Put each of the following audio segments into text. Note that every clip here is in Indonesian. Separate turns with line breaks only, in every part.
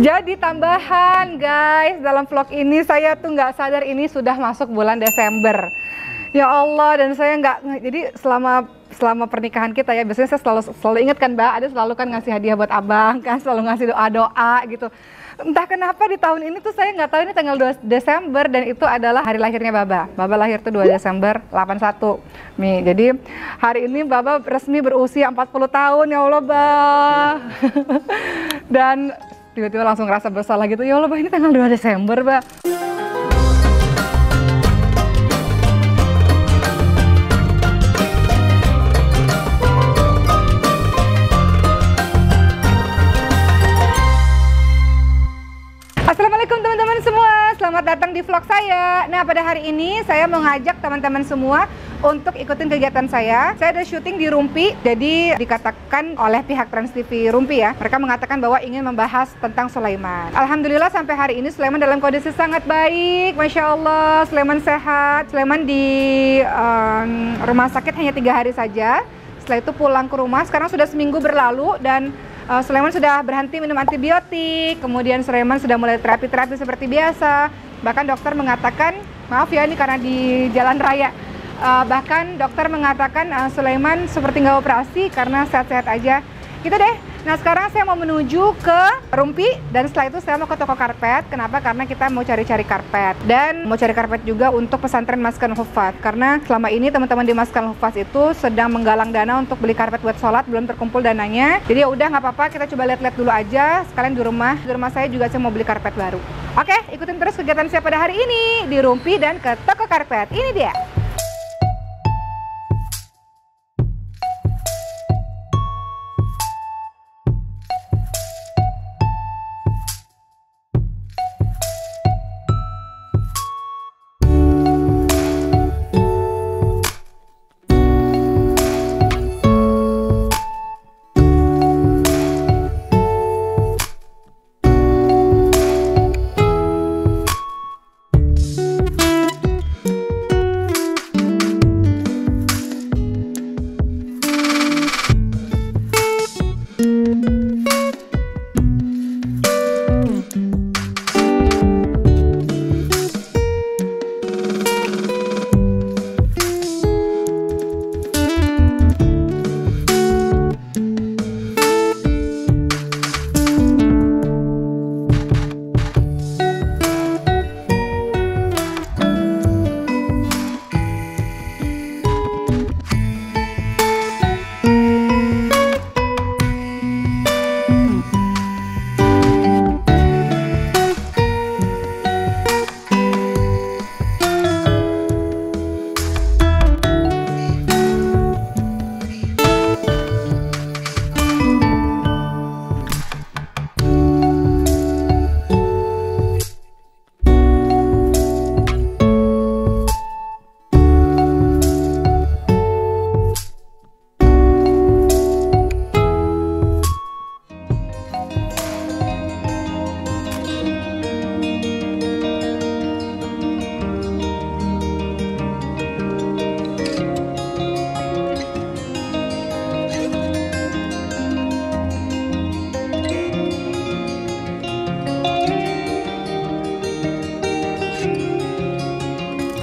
Jadi tambahan guys, dalam vlog ini saya tuh nggak sadar ini sudah masuk bulan Desember. Ya Allah, dan saya nggak, jadi selama pernikahan kita ya, biasanya saya selalu ingat kan Mbak, ada selalu kan ngasih hadiah buat abang kan, selalu ngasih doa-doa gitu. Entah kenapa di tahun ini tuh saya nggak tahu ini tanggal 2 Desember dan itu adalah hari lahirnya Baba. Baba lahir tuh 2 Desember 81. Nih, jadi hari ini Baba resmi berusia 40 tahun, ya Allah Bah. Dan tiba-tiba langsung ngerasa bersalah gitu, ya Allah Bah, ini tanggal 2 Desember Bah. Assalamualaikum teman-teman semua, selamat datang di vlog saya. Nah, pada hari ini saya mau ngajak teman-teman semua untuk ikutin kegiatan saya. Saya ada syuting di Rumpi, jadi dikatakan oleh pihak Trans TV Rumpi ya, mereka mengatakan bahwa ingin membahas tentang Sulaiman. Alhamdulillah sampai hari ini Sulaiman dalam kondisi sangat baik, Masya Allah. Sulaiman sehat, Sulaiman di rumah sakit hanya 3 hari saja. Setelah itu pulang ke rumah, sekarang sudah seminggu berlalu dan Sulaiman sudah berhenti minum antibiotik, kemudian Sulaiman sudah mulai terapi-terapi seperti biasa. Bahkan dokter mengatakan, maaf ya ini karena di jalan raya, bahkan dokter mengatakan Sulaiman seperti nggak operasi karena sehat-sehat aja. Gitu deh. Nah sekarang saya mau menuju ke Rumpi dan setelah itu saya mau ke toko karpet. Kenapa? Karena kita mau cari-cari karpet dan mau cari karpet juga untuk pesantren Maskan Hufaz. Karena selama ini teman-teman di Maskan Hufaz itu sedang menggalang dana untuk beli karpet buat sholat, belum terkumpul dananya. Jadi ya udah nggak apa-apa, kita coba lihat-lihat dulu aja. Sekalian di rumah saya juga saya mau beli karpet baru. Oke, ikutin terus kegiatan saya pada hari ini di Rumpi dan ke toko karpet. Ini dia.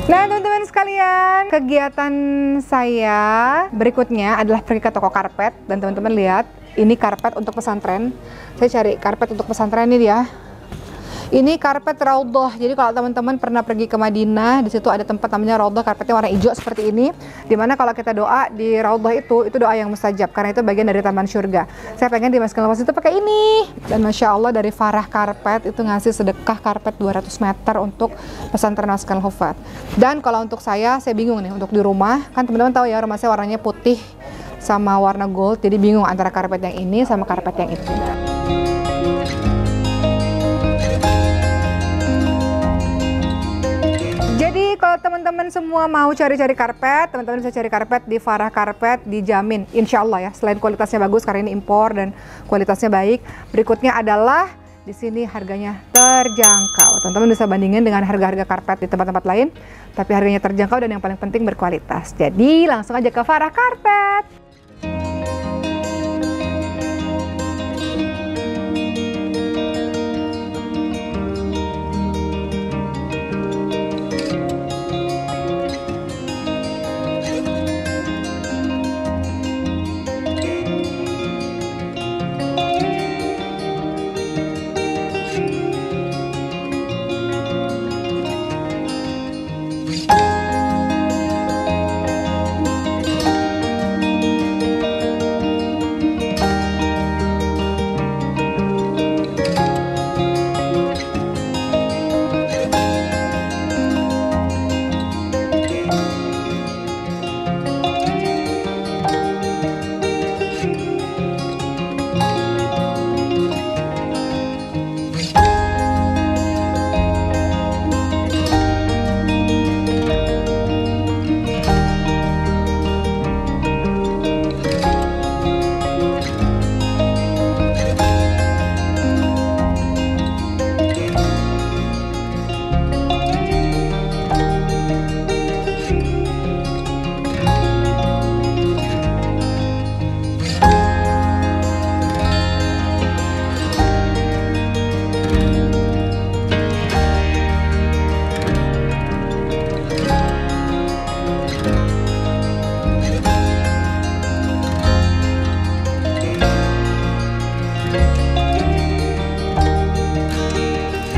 Nah teman-teman sekalian, kegiatan saya berikutnya adalah pergi ke toko karpet. Dan teman-teman lihat, ini karpet untuk pesantren. Saya cari karpet untuk pesantren ini dia. Ini karpet Raudhah. Jadi kalau teman-teman pernah pergi ke Madinah, di situ ada tempat namanya Raudhah, karpetnya warna hijau seperti ini. Dimana kalau kita doa di Raudhah itu doa yang mustajab, karena itu bagian dari taman surga. Saya pengen di Maskan Hufaz itu pakai ini. Dan Masya Allah dari Farah Karpet itu ngasih sedekah karpet 200 meter untuk pesantren Maskan Hufaz. Dan kalau untuk saya bingung nih untuk di rumah. Kan teman-teman tahu ya rumah saya warnanya putih sama warna gold. Jadi bingung antara karpet yang ini sama karpet yang itu. Jadi kalau teman-teman semua mau cari-cari karpet, teman-teman bisa cari karpet di Farah Karpet, dijamin insya Allah ya, selain kualitasnya bagus karena ini impor dan kualitasnya baik. Berikutnya adalah di sini harganya terjangkau. Teman-teman bisa bandingin dengan harga-harga karpet di tempat-tempat lain, tapi harganya terjangkau dan yang paling penting berkualitas. Jadi langsung aja ke Farah Karpet.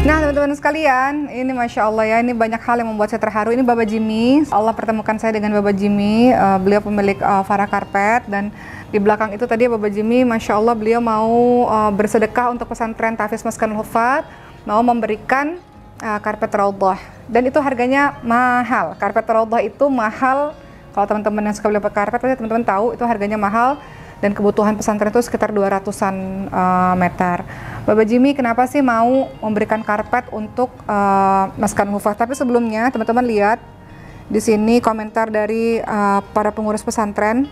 Nah teman-teman sekalian, ini Masya Allah ya, ini banyak hal yang membuat saya terharu. Ini Bapak Jimmy, Allah pertemukan saya dengan Bapak Jimmy, beliau pemilik Farah Carpet. Dan di belakang itu tadi Bapak Jimmy, Masya Allah beliau mau bersedekah untuk pesantren Tahfiz Maskanul Hufat, mau memberikan karpet Raudhah. Dan itu harganya mahal, karpet Raudhah itu mahal. Kalau teman-teman yang suka beli karpet, pasti teman-teman tahu itu harganya mahal. Dan kebutuhan pesantren itu sekitar 200-an meter. Bapak Jimmy kenapa sih mau memberikan karpet untuk Maskanul Hufat? Tapi sebelumnya teman-teman lihat di sini komentar dari para pengurus pesantren.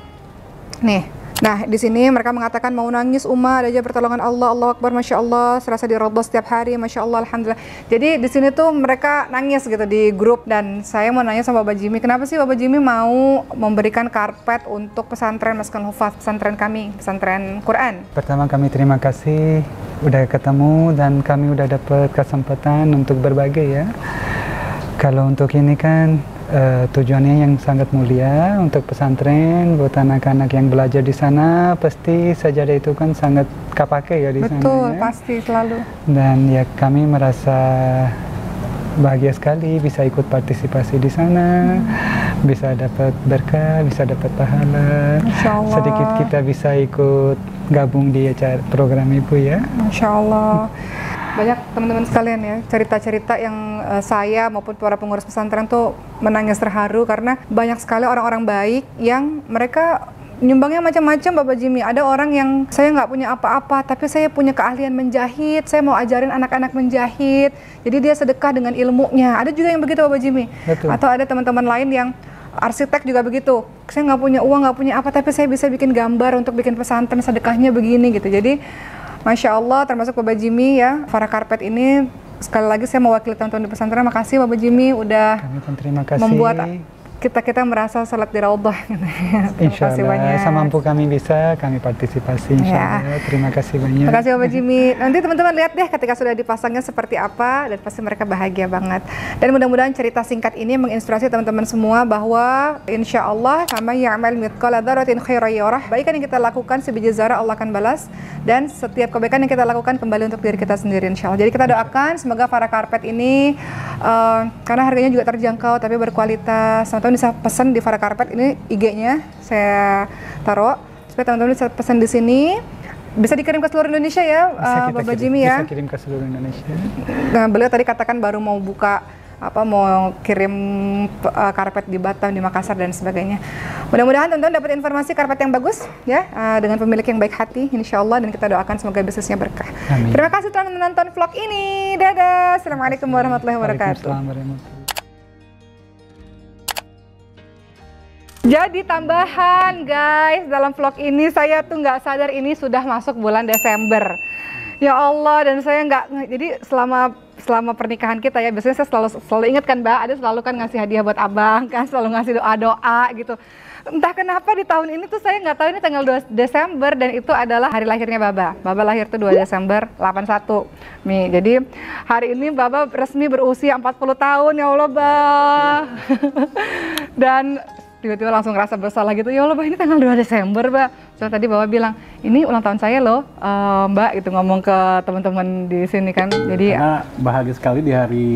Nih, nah di sini mereka mengatakan mau nangis ada aja pertolongan Allah, Allahu Akbar, Masya Allah, serasa di Raudhah setiap hari, Masya Allah, Alhamdulillah. Jadi di sini tuh mereka nangis gitu di grup. Dan saya mau nanya sama Bapak Jimmy, kenapa sih Bapak Jimmy mau memberikan karpet untuk pesantren Maskanul Hufat, pesantren kami, pesantren Quran?
Pertama kami terima kasih udah ketemu dan kami udah dapat kesempatan untuk berbagi ya. Kalau untuk ini kan tujuannya yang sangat mulia untuk pesantren, buat anak-anak yang belajar di sana, pasti sajadah itu kan sangat kepake ya di sana.
Betul,
ya.
pasti selalu.
Dan ya kami merasa bahagia sekali bisa ikut partisipasi di sana, bisa dapat berkah, bisa dapat pahala.
Masya Allah.
Sedikit kita bisa ikut gabung di acara program Ibu ya.
Masya Allah. Banyak teman-teman sekalian ya, cerita-cerita yang saya maupun para pengurus pesantren tuh menangis terharu karena banyak sekali orang-orang baik yang mereka nyumbangnya macam-macam Bapak Jimmy. Ada orang yang saya nggak punya apa-apa, tapi saya punya keahlian menjahit, saya mau ajarin anak-anak menjahit, jadi dia sedekah dengan ilmunya. Ada juga yang begitu Bapak Jimmy. Betul. Atau ada teman-teman lain yang arsitek juga begitu, saya nggak punya uang, nggak punya apa, tapi saya bisa bikin gambar untuk bikin pesantren, sedekahnya begini gitu. Jadi Masya Allah, termasuk Bapak Jimmy ya, Farah Carpet ini, sekali lagi saya mewakili teman-teman di pesantren, makasih Bapak Jimmy udah
terima kasih.
Membuat kita merasa salat di Raudhah.
Insya Allah, semampu kami bisa, kami partisipasi insya Allah. Terima kasih banyak.
Terima kasih Bapak Jimmy. Nanti teman-teman lihat deh ketika sudah dipasangnya seperti apa, dan pasti mereka bahagia banget. Dan mudah-mudahan cerita singkat ini menginspirasi teman-teman semua bahwa insya Allah kama ya'mal mithqala dzarratin khairan yarah. Kebaikan yang kita lakukan sebiji zarah Allah akan balas, dan setiap kebaikan yang kita lakukan kembali untuk diri kita sendiri insya Allah. Jadi kita doakan semoga Farah Carpet ini karena harganya juga terjangkau tapi berkualitas. Teman-teman bisa pesan di Farah Carpet, ini IG-nya saya taruh supaya teman-teman bisa pesan di sini. Bisa dikirim ke seluruh Indonesia ya, Bapak Jimmy ya.
Bisa kirim ke seluruh Indonesia.
Nah, beliau tadi katakan baru mau buka mau kirim karpet di Batam, di Makassar dan sebagainya. Mudah-mudahan teman-teman dapat informasi karpet yang bagus ya, dengan pemilik yang baik hati insya Allah, dan kita doakan semoga bisnisnya berkah. Amin. Terima kasih telah menonton vlog ini. Dadah. Assalamualaikum warahmatullahi wabarakatuh. Jadi tambahan guys, dalam vlog ini saya tuh nggak sadar ini sudah masuk bulan Desember. Ya Allah, dan saya jadi selama pernikahan kita ya, biasanya saya selalu ingat kan Mbak, ada selalu kan ngasih hadiah buat abang kan, selalu ngasih doa-doa gitu. Entah kenapa di tahun ini tuh saya nggak tahu ini tanggal 2 Desember dan itu adalah hari lahirnya Baba. Baba lahir tuh 2 Desember 81. Nih, jadi hari ini Baba resmi berusia 40 tahun ya Allah, Bah. Dan tiba-tiba langsung ngerasa bersalah gitu, ya Allah Mbak, ini tanggal 2 Desember Mbak. So tadi Bapak bilang, ini ulang tahun saya loh Mbak, gitu ngomong ke teman-teman di sini kan. Jadi
karena bahagia sekali di hari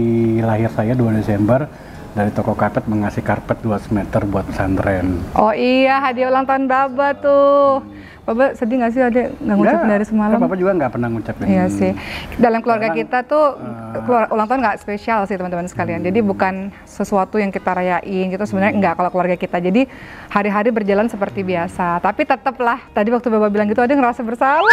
lahir saya 2 Desember dari toko karpet mengasih karpet 2 meter buat pesantren.
Oh iya, hadiah ulang tahun Baba tuh. Bapak sedih nggak sih ada nggak ngucapin dari semalam?
Bapak juga nggak pernah ngucapin.
Iya sih. Dalam keluarga kita tuh ulang tahun nggak spesial sih teman-teman sekalian. Jadi bukan sesuatu yang kita rayain gitu, sebenarnya nggak kalau keluarga kita. Jadi hari-hari berjalan seperti biasa. Tapi tetaplah tadi waktu Bapak bilang gitu ada ngerasa bersalah.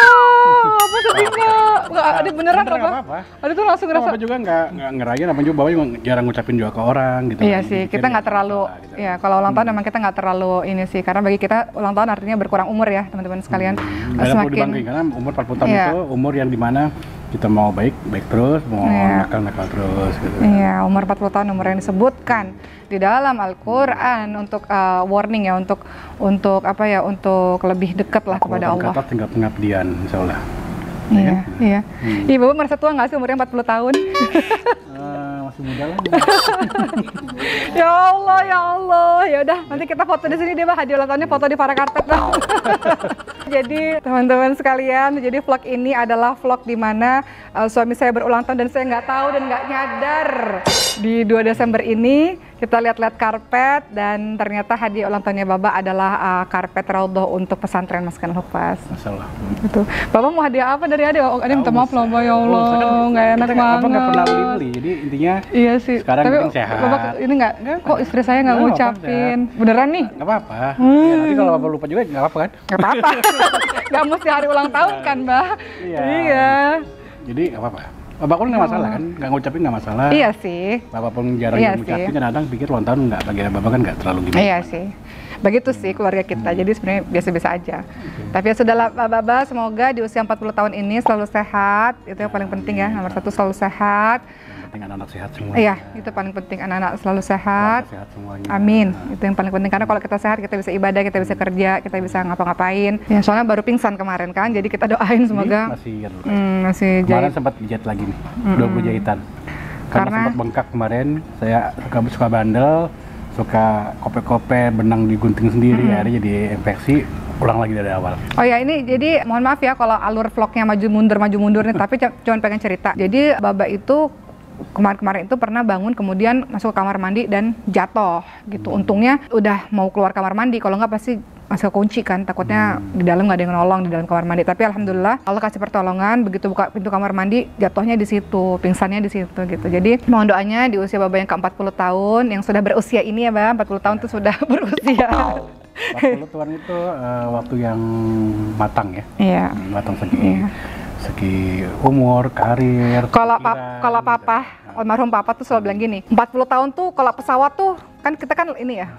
Apa sedihnya? Nggak ada beneran Bapak? Ada tuh langsung ngerasa.
Bapak juga nggak ngerayain, apa juga Bapak juga jarang ngucapin juga ke orang gitu.
Iya sih, kita nggak terlalu. Ya kalau ulang tahun memang kita nggak terlalu ini sih, karena bagi kita ulang tahun artinya berkurang umur ya teman-teman sekalian.
Semakin karena umur 40 tahun itu umur yang dimana kita mau baik terus, mau nakal terus gitu.
Iya, umur 40 tahun umur yang disebutkan di dalam Al-Qur'an untuk warning ya, untuk apa ya, untuk lebih dekat lah kepada Allah.
Kata tinggal pengabdian insyaallah.
Iya. Iya, Bapak merasa tua nggak sih umurnya 40 tahun?
Masih masih muda lagi.
Ya Allah, ya Allah. Ya udah, nanti kita foto di sini deh, Bah. Hadiah ulang tahunnya foto di para karpet, Bah. Jadi teman-teman sekalian, jadi vlog ini adalah vlog di mana suami saya berulang tahun dan saya nggak tahu dan nggak nyadar di 2 Desember ini kita lihat-lihat karpet dan ternyata hadiah ulang tahunnya Baba adalah karpet Raudhah untuk pesantren Mas Kan Hufaz.
Masalah.
Gitu. Baba mau hadiah apa dari Ade? Ade minta maaf loh, Mbak, ya Allah, nggak enak banget.
Apa nggak pernah beli-beli, jadi intinya
iya sih.
sekarang
tapi
penting sehat.
Baba ini nggak, kok istri saya nggak ngucapin. Beneran nih?
Nggak apa-apa. Ya, nanti kalau Bapak lupa juga nggak apa-apa kan?
Nggak apa-apa. Nggak mesti hari ulang tahun kan, Mbak? Iya.
Jadi nggak apa-apa. Bapak pun nggak masalah kan? Nggak ngucapin nggak masalah.
Iya sih.
Bapak pun jarang
Iya
ngucapin, kadang-kadang pikir ulang tahun nggak, bagi Bapak kan nggak terlalu gimana.
Iya sih. Begitu sih keluarga kita, jadi sebenarnya biasa-biasa aja. Tapi ya sudahlah Pak Baba, semoga di usia 40 tahun ini selalu sehat, itu yang paling penting ya, nomor 1 selalu sehat.
Penting anak-anak sehat semua.
Iya, itu paling penting, anak-anak selalu sehat.
Sehat semuanya.
Amin, itu yang paling penting, karena kalau kita sehat kita bisa ibadah, kita bisa kerja, kita bisa ngapa-ngapain. Ya soalnya baru pingsan kemarin kan, jadi kita doain semoga. Masih
kemarin
jahit.
sempat dijahit lagi nih, 20 jahitan. Karena sempat bengkak kemarin, saya suka bandel, suka kope-kope, benang digunting sendiri, akhirnya jadi infeksi, ulang lagi dari awal.
Oh ya, ini jadi mohon maaf ya kalau alur vlognya maju mundur nih, tapi cuma pengen cerita. Jadi Baba itu kemarin itu pernah bangun kemudian masuk ke kamar mandi dan jatuh gitu. Untungnya udah mau keluar kamar mandi, kalau nggak pasti masih kunci kan, takutnya di dalam nggak ada yang nolong di dalam kamar mandi. Tapi alhamdulillah Allah kasih pertolongan, begitu buka pintu kamar mandi jatuhnya di situ, pingsannya di situ gitu. Jadi mohon doanya di usia Baba yang ke-40 tahun, yang sudah berusia ini ya Bang, 40 tahun tuh sudah berusia.
40 tahun itu waktu yang matang ya.
Iya.
Matang segi umur, karir.
Kalau papa, almarhum papa tuh selalu bilang gini, 40 tahun tuh kalau pesawat tuh kan kita kan ini ya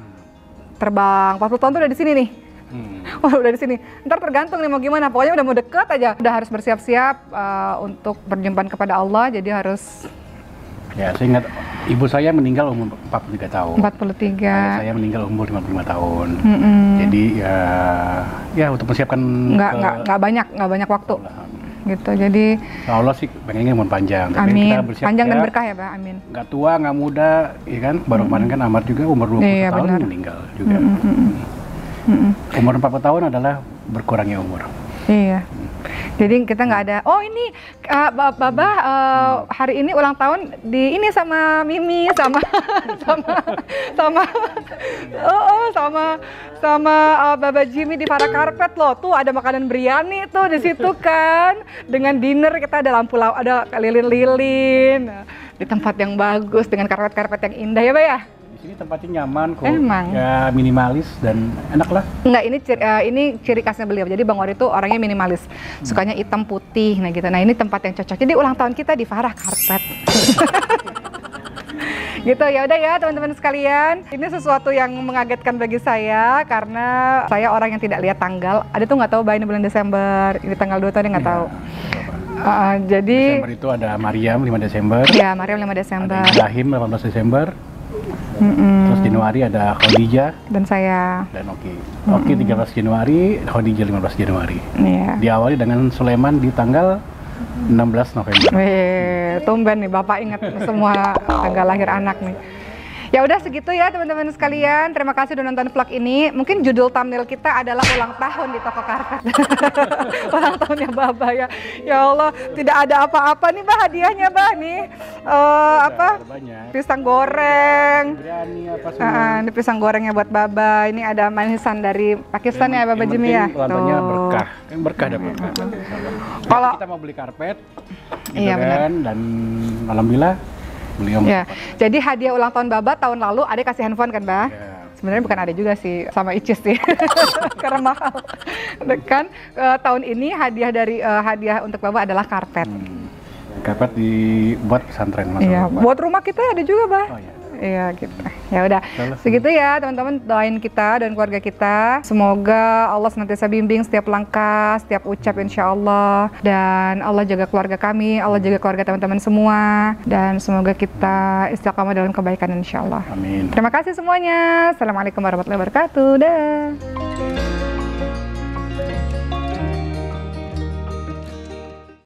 terbang, 40 tahun tuh udah di sini nih. Wah, udah di sini. Ntar tergantung nih mau gimana. Pokoknya udah mau deket aja. Udah harus bersiap-siap untuk berjumpa kepada Allah. Jadi harus.
Ya, saya ingat ibu saya meninggal umur 43 tahun.
43.
Saya meninggal umur 55 tahun. Jadi ya untuk persiapkan.
Nggak banyak waktu. Gitu. Jadi.
Allah sih pengennya umur panjang.
Amin.
Kita bersiap,
panjang dan berkah ya, Pak. Amin.
Nggak tua, nggak muda, ya kan? Baru kemarin kan Amar juga umur 20 tahun
benar.
meninggal juga. Umur 40 tahun adalah berkurangnya umur.
Iya. Jadi kita nggak ada. Oh ini Baba hari ini ulang tahun di ini sama Mimi sama Baba Jimmy di para karpet loh. Tuh ada makanan biryani tuh di situ kan. Dengan dinner kita ada lampu ada lilin-lilin di tempat yang bagus dengan karpet-karpet yang indah ya, Pak ya.
Di sini tempatnya nyaman kok.
Emang.
Ya minimalis dan enak lah.
Enggak, ini ciri khasnya beliau. Jadi Bang Ori itu orangnya minimalis. Sukanya hitam putih, nah gitu. Nah, ini tempat yang cocok. Jadi ulang tahun kita di Farah Karpet. Gitu ya udah ya teman-teman sekalian. Ini sesuatu yang mengagetkan bagi saya karena saya orang yang tidak lihat tanggal. Ada tuh nggak tahu ini bulan Desember. Ini tanggal 2 tahun nggak tahu. Jadi
Desember itu ada Maryam 5 Desember.
Ya, Maryam 5 Desember.
Ada Ibrahim 18 Desember. Terus Januari ada Khadijah
dan saya
dan Oki 13 Januari, Khadijah 15 Januari.
Iya.
Diawali dengan Sulaiman di tanggal 16 November.
Tumben nih Bapak ingat semua tanggal lahir anak nih. Ya udah segitu ya teman-teman sekalian. Terima kasih udah nonton vlog ini. Mungkin judul thumbnail kita adalah ulang tahun di toko karpet. Ulang tahunnya Baba ya. Ya Allah, tidak ada apa-apa nih Bah hadiahnya Bah nih. Pisang goreng.
Biryani apa semua.
Ini pisang gorengnya buat Baba. Ini ada manisan dari Pakistan ya Baba Jimmy ya.
Ulang berkah. Kan berkah dapat. Kalau kita mau beli karpet gitu
iya,
kan dan alhamdulillah beliau
ya. Jadi hadiah ulang tahun Baba tahun lalu Ade kasih handphone kan, Bah?
Ya.
Sebenarnya bukan Ade juga sih, sama Icis sih. Karena mahal. Kan tahun ini hadiah untuk Baba adalah karpet.
Karpet dibuat pesantren Mas.
Iya, buat rumah kita ada juga, Bah.
Oh iya.
Iya gitu. Ya udah, segitu ya teman-teman, doain kita dan keluarga kita. Semoga Allah senantiasa bimbing setiap langkah, setiap ucap insya Allah. Dan Allah jaga keluarga kami, Allah jaga keluarga teman-teman semua. Dan semoga kita istiqamah dalam kebaikan insya Allah.
Amin.
Terima kasih semuanya. Assalamualaikum warahmatullahi wabarakatuh. Dah.